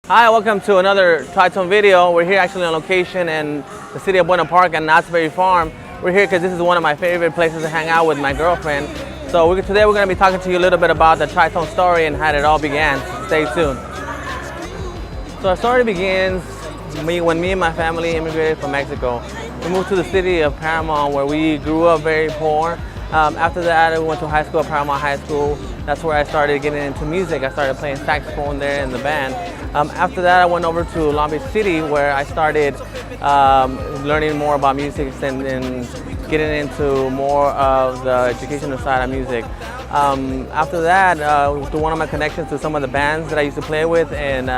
Hi, welcome to another Tryton video. We're here actually on location in the city of Buena Park and Knott's Berry Farm. We're here because this is one of my favorite places to hang out with my girlfriend. So today we're going to be talking to you a little bit about the Tryton story and how it all began. Stay tuned. So our story begins when me and my family immigrated from Mexico. We moved to the city of Paramount where we grew up very poor. After that, I went to high school at Paramount High School. That's where I started getting into music. I started playing saxophone there in the band. After that, I went over to Long Beach City where I started learning more about music and getting into more of the educational side of music. After that, through one of my connections to some of the bands that I used to play with and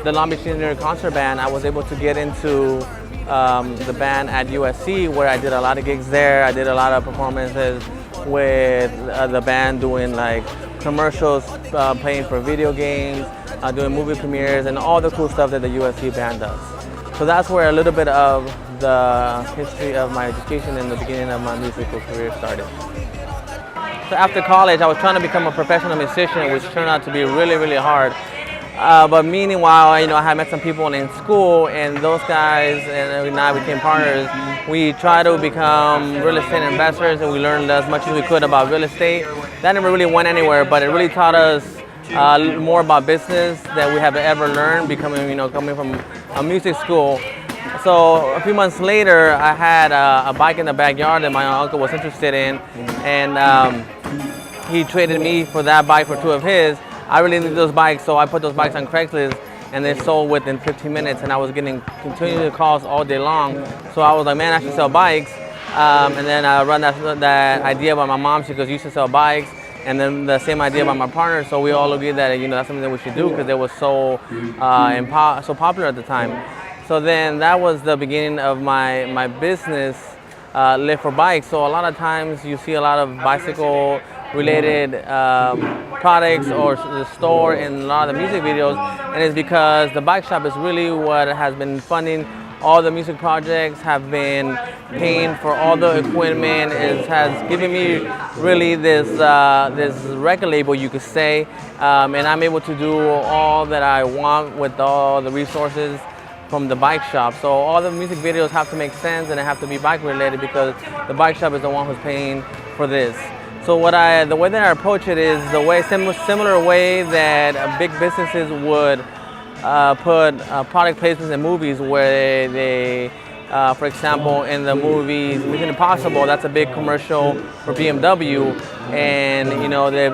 the Long Beach Junior Concert Band, I was able to get into the band at USC where I did a lot of gigs there. I did a lot of performances with the band doing like commercials, playing for video games, doing movie premieres and all the cool stuff that the USC band does. So that's where a little bit of the history of my education and the beginning of my musical career started. So after college, I was trying to become a professional musician, which turned out to be really, really hard. But meanwhile, I had met some people in school, and those guys and I became partners. We tried to become real estate investors, and we learned as much as we could about real estate. That never really went anywhere, but it really taught us more about business than we have ever learned, coming from a music school. So a few months later, I had a bike in the backyard that my uncle was interested in, and he traded me for that bike for two of his. I really needed those bikes, so I put those bikes on Craigslist, and they sold within 15 minutes, and I was getting continuous calls all day long. So I was like, man, I should sell bikes. And then I run that idea by my mom. She goes, you should sell bikes. And then the same idea by my partner. So we all agreed that that's something that we should do because it was so so popular at the time. So then that was the beginning of my business, Live for Bikes. So a lot of times you see a lot of bicycle related products or the store in a lot of the music videos, and it's because the bike shop is really what has been funding all the music projects, have been paying for all the equipment. It has given me really this record label, you could say, and I'm able to do all that I want with all the resources from the bike shop. So all the music videos have to make sense and they have to be bike related because the bike shop is the one who's paying for this. So the way that I approach it is the way similar way that big businesses would put product placements in movies where they for example, in the movies Mission Impossible, that's a big commercial for BMW, and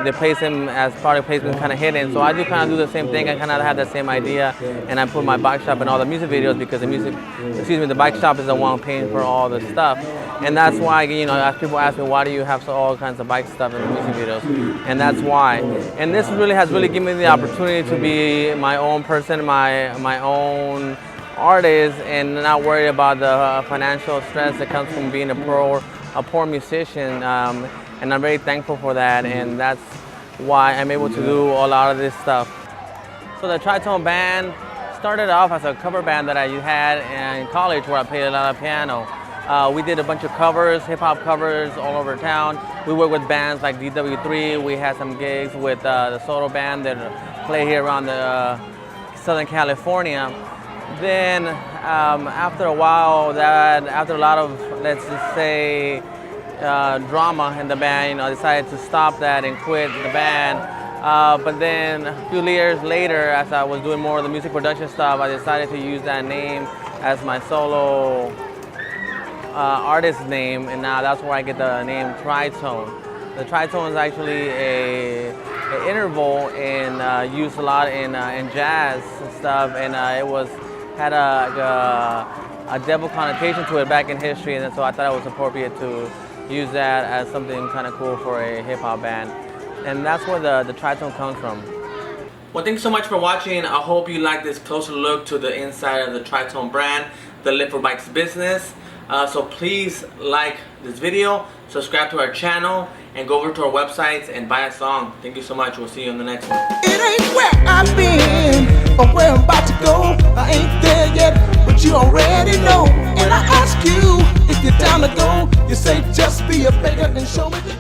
they place them as product placement kind of hidden. So I do the same thing. I kind of have that same idea, and I put my bike shop in all the music videos because the bike shop is the one paying for all the stuff. And that's why, people ask me, why do you have all kinds of bike stuff in the music videos? And that's why. And this has really given me the opportunity to be my own person, my own artist, and not worry about the financial stress that comes from being a poor musician. And I'm very thankful for that, and that's why I'm able to do a lot of this stuff. So the Tryton band started off as a cover band that I had in college where I played a lot of piano. We did a bunch of covers, hip-hop covers all over town. We worked with bands like DW3. We had some gigs with the Soto band that play here around Southern California. Then after a while, after a lot of, let's just say, drama in the band, I decided to stop that and quit the band. But then a few years later, as I was doing more of the music production stuff, I decided to use that name as my solo artist name, and now that's where I get the name Tryton. The Tryton is actually an interval and used a lot in jazz and stuff, and it had a devil connotation to it back in history, and so I thought it was appropriate to use that as something kind of cool for a hip-hop band. And that's where the Tryton comes from. Well, thanks so much for watching. I hope you like this closer look to the inside of the Tryton brand, the Live for Bikes business. So please like this video, subscribe to our channel, and go over to our websites and buy a song. Thank you so much. We'll see you on the next one. It ain't where I've been or where I'm about to go. I ain't there yet, but you already know. When I ask you if you're down to go, you say just be a beggar and show me the